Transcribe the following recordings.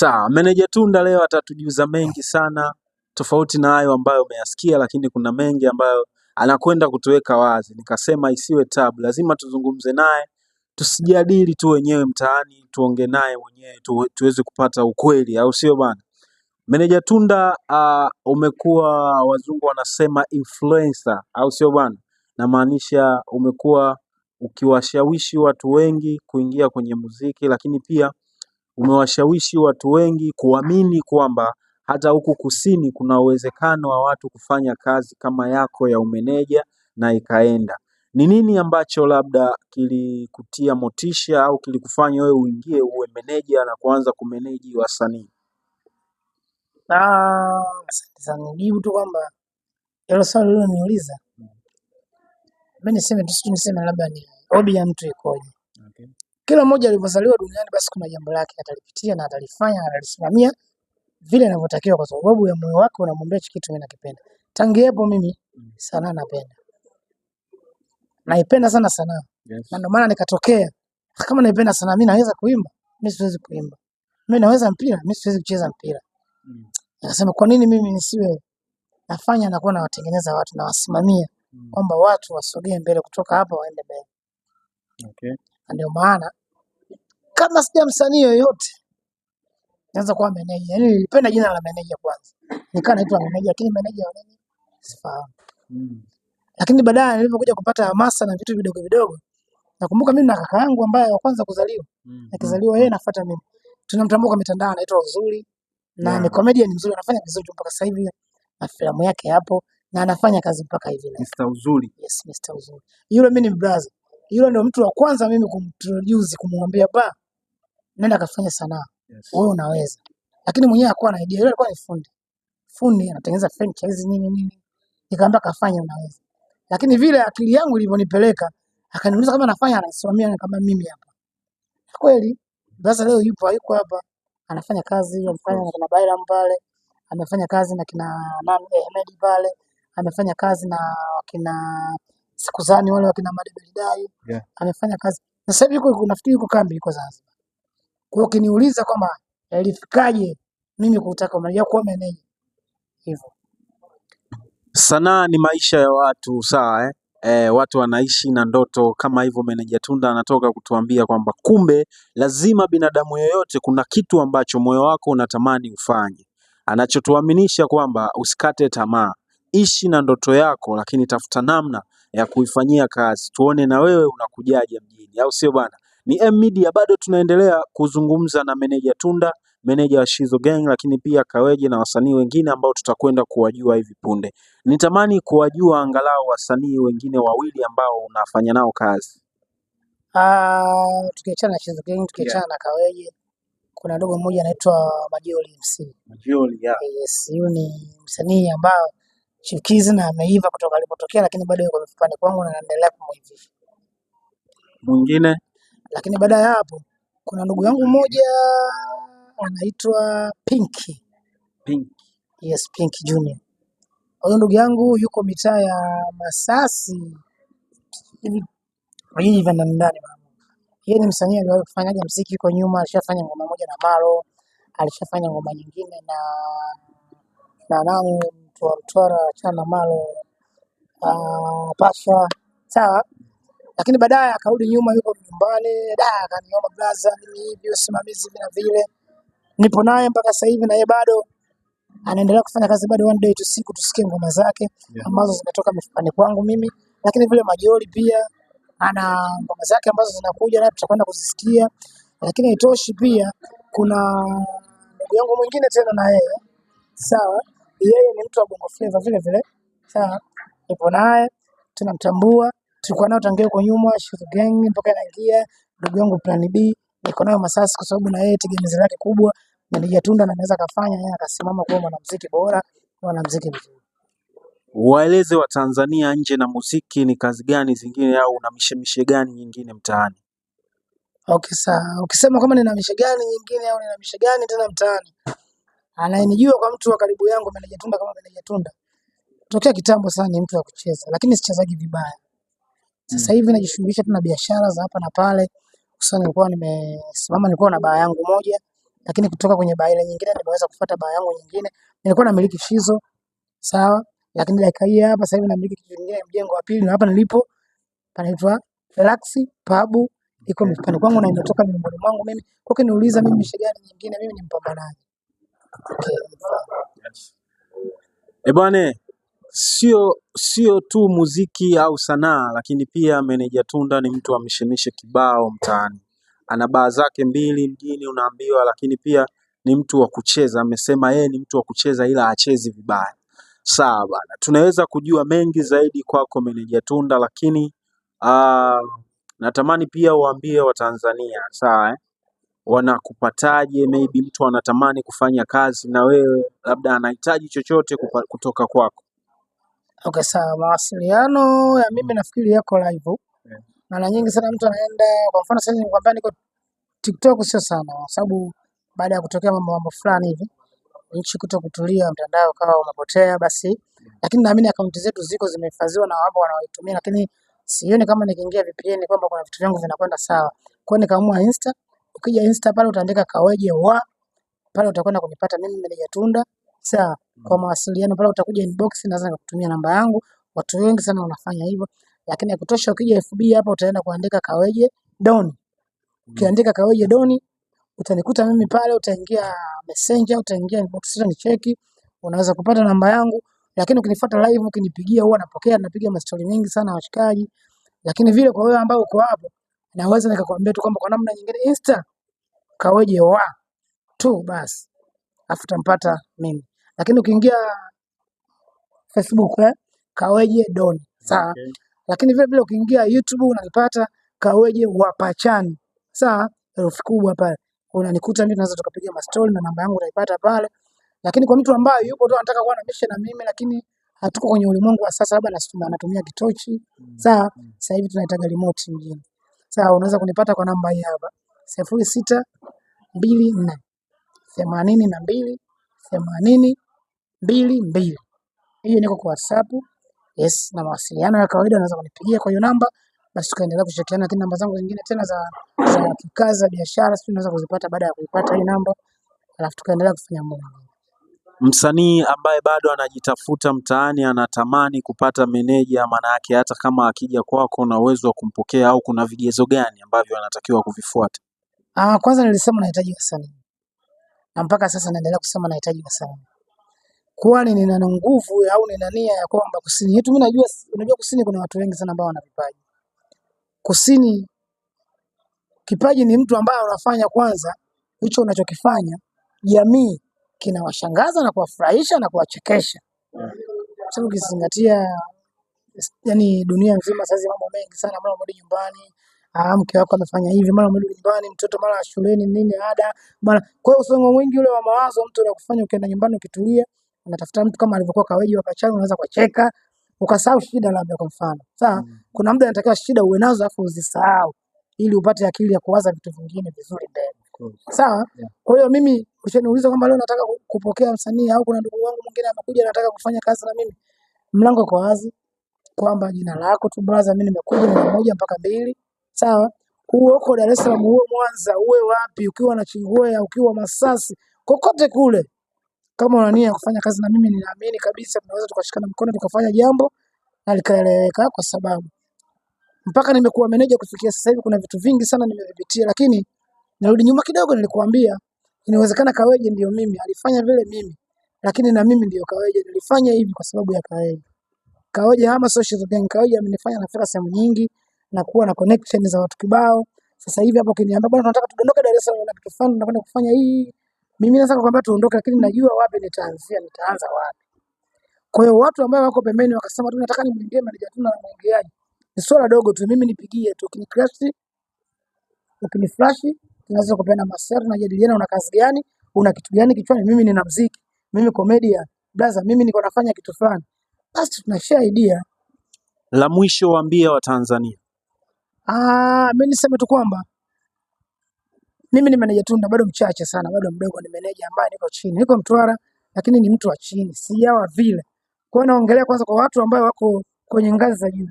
Sawa, Meneja Tunda leo atatujuza mengi sana tofauti na hayo ambayo umeyasikia, lakini kuna mengi ambayo anakwenda kutuweka wazi. Nikasema isiwe tabu, lazima tuzungumze naye, tusijadili tu wenyewe mtaani, tuongee naye mwenyewe tuweze kupata ukweli, au sio bana? Meneja Tunda, umekuwa wazungu wanasema influencer, au sio bana? Namaanisha umekuwa ukiwashawishi watu wengi kuingia kwenye muziki, lakini pia umewashawishi watu wengi kuamini kwamba hata huku kusini kuna uwezekano wa watu kufanya kazi kama yako ya umeneja na ikaenda. Ni nini ambacho labda kilikutia motisha au kilikufanya wewe uingie uwe meneja na kuanza kumeneji wasanii? Asante sana. Nijibu tu kwamba hilo swali uliloniuliza, mimi niseme labda ni hobby ya mtu ikoje. Okay. Kila mmoja alivyozaliwa duniani basi kuna jambo lake atalipitia na atalifanya na atalisimamia vile inavyotakiwa kwa sababu ya moyo wake unamwambia hichi kitu mimi nakipenda. Tangu hapo mimi sanaa napenda. Naipenda sana sanaa. Yes. Na ndio maana nikatokea kama naipenda sanaa mimi naweza kuimba, mimi siwezi kuimba. Mimi naweza mpira, mimi siwezi kucheza mpira. Nikasema kwa nini mimi nisiwe nafanya na kuwa nawatengeneza watu na wasimamia kwamba watu wasogee mbele kutoka hapa waende mbele. Okay. Ndio maana kama sija msanii yoyote naanza kuwa meneja. Yaani nilipenda jina la meneja kwanza. Nikaa naitwa meneja lakini meneja wa nini? Sifahamu. Lakini baadaye nilipokuja kupata hamasa na vitu vidogo vidogo, nakumbuka mimi na kaka yangu ambaye wa kwanza kuzaliwa. Akizaliwa yeye nafuata mimi. Tunamtambua kwa mitandao anaitwa Uzuri na ni comedian mzuri, anafanya vizuri mpaka sasa hivi na filamu yake hapo na anafanya kazi mpaka hivi leo. Mr. Uzuri. Yes, Mr. Uzuri. Yule mimi ni brother. Yule ndio mtu wa kwanza mimi kumintroduce kumwambia ba nenda kafanya sanaa. Yes. Wewe unaweza. Lakini mwenyewe hakuwa na idea. Yule alikuwa ni fundi. Fundi anatengeneza franchise nini. Nikamwambia kafanya unaweza. Lakini vile akili yangu ilivyonipeleka akaniuliza kama nafanya anasimamia kama mimi hapa. Kweli sasa leo yuko hapa anafanya kazi anafanya na kina Bairam pale, amefanya kazi na kina Ahmed pale, amefanya kazi na wakina Sikuzani wale wakina Madebelidai. Yeah. Amefanya kazi. Na sasa hivi yuko nafikiri yuko kambi yuko Zanzibar. Kwa hiyo ukiniuliza kwamba ilifikaje mimi kutaka umeja kuwa meneja hivyo. Sanaa ni maisha ya watu, sawa watu wanaishi na ndoto kama hivyo. Meneja Tunda anatoka kutuambia kwamba kumbe lazima binadamu yoyote kuna kitu ambacho moyo wako unatamani ufanye. Anachotuaminisha kwamba usikate tamaa, ishi na ndoto yako, lakini tafuta namna ya kuifanyia kazi. Tuone na wewe unakujaje mjini, au sio bana? Ni M Media, bado tunaendelea kuzungumza na Meneja Tunda, meneja wa Shizo Gang, lakini pia Kaweje na wasanii wengine ambao tutakwenda kuwajua hivi punde. Nitamani kuwajua angalau wasanii wengine wawili ambao unafanya nao kazi. Tukiachana na Shizo Gang, tukiachana na Kaweje, kuna dogo mmoja anaitwa Majoli MC. Majoli, yeah. Yes, huyu ni msanii ambao chipukizi na ameiva kutoka alipotokea, lakini bado yuko mfupani kwangu na naendelea kumuivisha. Mwingine? Lakini baada ya hapo kuna ndugu yangu mmoja anaitwa Pinky. Pinky. Yes, Pinky Junior. Huyo ndugu yangu yuko mitaa ya Masasi hivi vya ndani mama. Yeye ni msanii aliwahi kufanyaga muziki huko nyuma, alishafanya ngoma moja na Maro, alishafanya ngoma nyingine na nani mtu wa Mtwara chana Maro Pasha. Sawa? Lakini baadaye akarudi nyuma yuko nyumbani, akaniomba brother mimi hivi usimamizi vile vile. Nipo naye mpaka sasa hivi na yeye bado anaendelea kufanya kazi bado one day tusiku tusikie ngoma zake ambazo zimetoka mifupani kwangu mimi, lakini vile Majoli pia ana ngoma zake ambazo zinakuja na tutakwenda kuzisikia. Lakini haitoshi pia kuna ndugu yangu mwingine tena na yeye. Sawa? Yeye ni mtu wa Bongo Flava vile vile. Sawa? Nipo naye tunamtambua, tulikuwa nao tangia huko nyuma Shizo Gang mpaka naingia ndugu yangu Plan B, niko nayo Masasi kwa sababu na yeye tegemezi lake kubwa Meneja Tunda na anaweza kafanya yeye akasimama kuwa mwanamuziki bora, mwanamuziki mzuri. Waeleze wa Tanzania nje na muziki ni kazi gani zingine au una mishemishe gani nyingine mtaani? Okay, sawa. Ukisema kama nina mishe gani nyingine au nina mishe gani tena mtaani, anayenijua kwa mtu wa karibu yangu Meneja Tunda kama Meneja Tunda tokea kitambo sana ni mtu wa kucheza, lakini sichezaji vibaya. Sasa hivi najishughulisha tu na biashara za hapa na pale. Sasa nilikuwa nimesimama, nilikuwa na baa yangu moja lakini kutoka kwenye baa ile nyingine nimeweza kufuata baa yangu nyingine. Nilikuwa namiliki Shizo, sawa, lakini dakika hii hapa sasa hivi namiliki kitu kingine mjengo wa pili, na hapa nilipo panaitwa Relax Pub, iko mifukani kwangu na imetoka miongoni mwangu mimi. Kwa hiyo niuliza mimi mishe gani nyingine, mimi ni mpambanaji. Okay. Bwana, sio tu muziki au sanaa, lakini pia Meneja Tunda ni mtu wa mishemishe kibao mtaani. Ana baa zake mbili mjini unaambiwa, lakini pia ni mtu wa kucheza. Amesema yeye ni mtu wa kucheza ila hachezi vibaya. Sawa bana, tunaweza kujua mengi zaidi kwako Meneja Tunda, lakini natamani pia uambie Watanzania, sawa wanakupataje? Maybe mtu anatamani kufanya kazi na wewe, labda anahitaji chochote kutoka kwako. Okay, sawa. Mawasiliano ya mimi nafikiri yako live. Mara nyingi sana mtu anaenda, kwa mfano sasa nikwambia niko TikTok sio sana, kwa sababu baada ya kutokea mambo fulani hivi nchi kutokutulia, mtandao kama umepotea basi, lakini naamini akaunti zetu ziko zimehifadhiwa na wapo wanaoitumia, lakini sioni kama nikiingia VPN kwamba kuna vitu vyangu vinakwenda sawa. Kwa hiyo nikaamua Insta. Ukija Insta pale utaandika Kaweje wa, pale utakwenda kunipata mimi Meneja Tunda. Sawa. Kwa mawasiliano pale utakuja inbox, naweza nikutumia namba yangu. Watu wengi sana wanafanya hivyo, lakini yakutosha ukija FB hapa utaenda kuandika Kaweje Don. Ukiandika Kaweje Don utanikuta mimi pale, utaingia Messenger, utaingia inbox, utanicheki, unaweza kupata namba yangu. Lakini ukinifuata live, ukinipigia huwa napokea, napiga mastori mengi sana washikaji. Lakini vile kwa wewe ambao uko hapo, naweza nikakwambia tu kwamba kwa namna nyingine Insta Kaweje wa tu basi, afu utampata mimi. Lakini ukiingia Facebook Kaweje Don, sawa. Okay. Lakini vile vile ukiingia YouTube unanipata Kaweje wa Pachani, sawa, herufi kubwa pale. Unanikuta mimi, tunaweza tukapiga mastori na namba yangu utaipata pale. Lakini kwa mtu ambaye yupo tu anataka kuwa na mishe na mimi, lakini hatuko kwenye ulimwengu wa sasa, labda anatumia kitochi, sawa. Sasa hivi tunahitaji remote mjini, sawa. Unaweza kunipata kwa namba hii hapa 0624 82 80 22. Hiyo niko kwa WhatsApp. Yes, na mawasiliano ya kawaida unaweza kunipigia kwa hiyo namba, basi tukaendelea kushirikiana. Lakini namba zangu zingine tena za kikazi za biashara sio, unaweza kuzipata baada ya kuipata hii namba, alafu tukaendelea kufanya mambo. Msanii ambaye bado anajitafuta mtaani anatamani kupata meneja, maana yake hata kama akija kwako na uwezo wa kumpokea, au kuna vigezo gani ambavyo anatakiwa kuvifuata? Kwanza nilisema nahitaji wasanii, na mpaka sasa naendelea kusema nahitaji wasanii, kwani nina nguvu au nina nia ya kwamba Kusini yetu, mimi unajua Kusini kuna watu wengi sana ambao wana vipaji. Kusini kipaji ni mtu ambaye unafanya kwanza hicho unachokifanya, jamii kinawashangaza na kuwafurahisha na kuwachekesha. Sababu ukizingatia yani dunia nzima sasa mambo mengi sana, mara mrudi nyumbani, mke wako amefanya hivi, mara mrudi nyumbani, mtoto mara shuleni nini ada, mara. Kwa hiyo usongo mwingi ule wa mawazo mtu anakufanya ukienda nyumbani ukitulia, unatafuta mtu kama alivyokuwa Kaweje wa Pachani, unaweza kucheka ukasahau shida labda kwa mfano. Sawa, kuna muda anataka shida uwe nazo afu uzisahau ili upate akili ya kuwaza vitu vingine vizuri mbele. Sawa. Kwa hiyo mimi ukiniuliza kwamba leo nataka kupokea msanii au kuna ndugu wangu mwingine amekuja anataka kufanya kazi na mimi, mlango uko wazi, kwamba jina lako tu brother, mimi nimekuja na 1 mpaka 2. Sawa. Uwe uko Dar es Salaam, uwe Mwanza, uwe wapi, ukiwa na Chingwea, ukiwa Masasi, kokote kule, kama una nia kufanya kazi na mimi, ninaamini kabisa tunaweza tukashikana mkono tukafanya jambo na likaeleweka, kwa sababu mpaka nimekuwa meneja kufikia sasa hivi kuna vitu vingi sana nimevipitia. Lakini narudi nyuma kidogo, nilikuambia inawezekana Kaweje ndio mimi, alifanya vile mimi, lakini na mimi ndio Kaweje, nilifanya hivi kwa sababu ya Kaweje. Kaweje ama social gang, Kaweje amenifanya nafika sehemu nyingi na kuwa na connection za watu kibao. Sasa hivi hapo ukiniambia bwana tunataka tudondoke Dar es Salaam na kitu fulani tunakwenda kufanya hii, mimi naweza kukwambia tuondoke, lakini najua wapi nitaanza wapi. Kwa hiyo watu ambao wako pembeni wakasema tunataka nimwingie Meneja Tunda na mwingiaji, ni swala dogo tu, mimi nipigie tu, ukiniflash tunaweza kupeana maswali, tunajadiliana una kazi gani, una kitu gani kichwani, mimi nina muziki, mimi comedian brother, mimi niko nafanya kitu fulani, basi tunashare idea. La mwisho waambie Watanzania. Mimi niseme tu kwamba mimi ni Meneja Tunda, bado mchache sana, bado mdogo, ni meneja ambaye niko chini, niko Mtwara, lakini ni mtu wa chini, sijawa vile. Kwa hiyo naongelea kwanza kwa watu ambao wako kwenye ngazi za juu.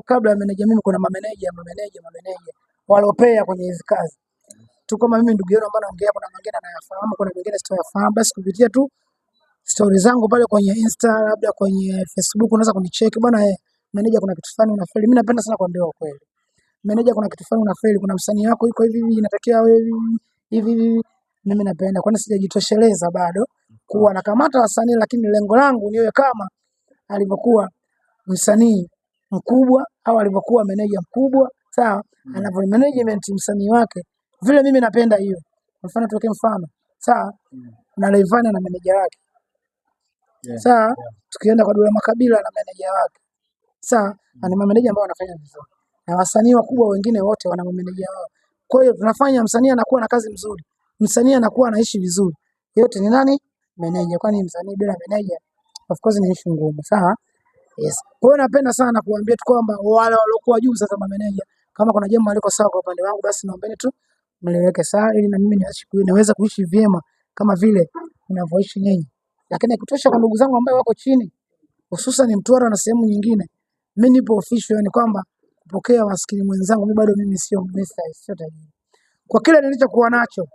Kabla ya meneja mimi kuna mameneja waliopea kwenye hizo kazi. tu kama mimi ndugu yenu ambaye naongea, kuna mengine anayafahamu, kuna mengine sitoyafahamu, basi kupitia tu stories zangu pale kwenye Insta, labda kwenye Facebook, unaweza kunicheki bwana, meneja kuna kitu fulani unafeli. Mimi napenda sana kuambia ukweli. Meneja kuna kitu fulani unafeli, kuna msanii wako yuko hivi hivi, inatakiwa wewe hivi hivi. Mimi napenda, kwani sijajitosheleza bado kuwa nakamata wasanii, lakini lengo langu niwe kama alivyokuwa msanii mkubwa au alivyokuwa meneja mkubwa, sawa, anavyo management msanii wake, vile mimi napenda hiyo. Mfano tuweke mfano, sawa, na Rayvanny na meneja wake, sawa, tukienda kwa Dula Makabila na meneja wake, sawa, na ni mameneja ambao wanafanya vizuri, na wasanii wakubwa wengine wote wana mameneja wao. Kwa hiyo tunafanya msanii anakuwa na kazi nzuri, msanii anakuwa anaishi vizuri, yote ni nani? Meneja. Kwani msanii bila meneja of course ni issue ngumu, sawa. Yes. Kwa hiyo napenda sana kuambia tu kwamba wale waliokuwa juu sasa mameneja, kama kuna jambo aliko sawa kwa upande wangu, basi naombeni tu mliweke sawa, ili na mimi niweze kuishi vyema kama vile ninavyoishi nyinyi. Lakini kutosha kwa ndugu zangu ambao wako chini, hususan Mtwara na sehemu nyingine, mimi nipo official, yani kwamba kupokea maskini mwenzangu, mimi bado mimi sio minister, sio tajiri. Kwa kile nilichokuwa nacho,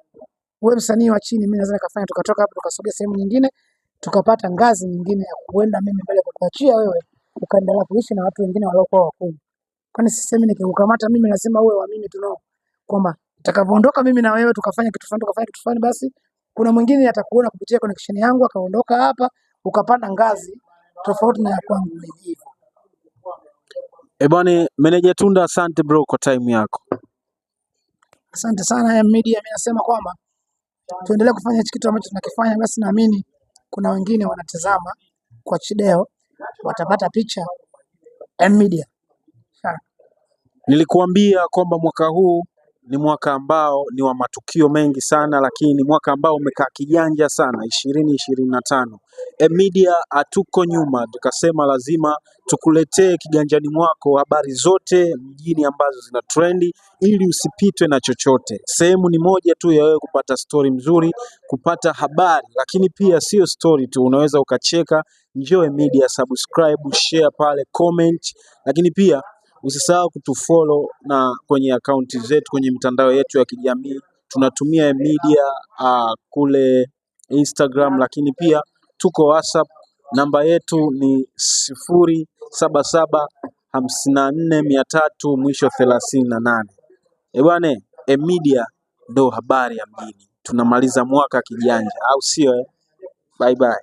wewe msanii wa chini, mimi naweza nikafanya tukatoka hapo tukasogea sehemu nyingine, tukapata ngazi nyingine ya kuenda mimi mbele, kwa kuachia wewe ukaendelea kuishi na watu wengine waliokuwa wakubwa. Kwani sisemi nikikukamata mimi lazima uwe wa mimi tu, no, kwamba utakavyoondoka mimi na wewe tukafanya kitu fulani, basi kuna mwingine atakuona kupitia connection yangu akaondoka hapa, ukapanda ngazi tofauti na ya kwangu mimi. Bwana Meneja Tunda, asante bro kwa time yako. Asante sana media, mimi nasema kwamba tuendelee kufanya hichi kitu ambacho tunakifanya, basi naamini kuna wengine wanatazama kwa Chideo watapata picha media. Nilikuambia kwamba mwaka huu ni mwaka ambao ni wa matukio mengi sana, lakini ni mwaka ambao umekaa kijanja sana 2025. Media hatuko nyuma, tukasema lazima tukuletee kiganjani mwako habari zote mjini ambazo zina trendi, ili usipitwe na chochote. Sehemu ni moja tu ya wewe kupata story mzuri, kupata habari, lakini pia sio story tu, unaweza ukacheka. Njoo Media, subscribe, share pale, comment, lakini pia usisahau kutufollow na kwenye akaunti zetu kwenye mitandao yetu ya kijamii. Tunatumia Media kule Instagram, lakini pia tuko WhatsApp. Namba yetu ni 0775430 mwisho 38. Bwana, Media ndo habari ya mjini. Tunamaliza mwaka kijanja, au sio? Bye bye.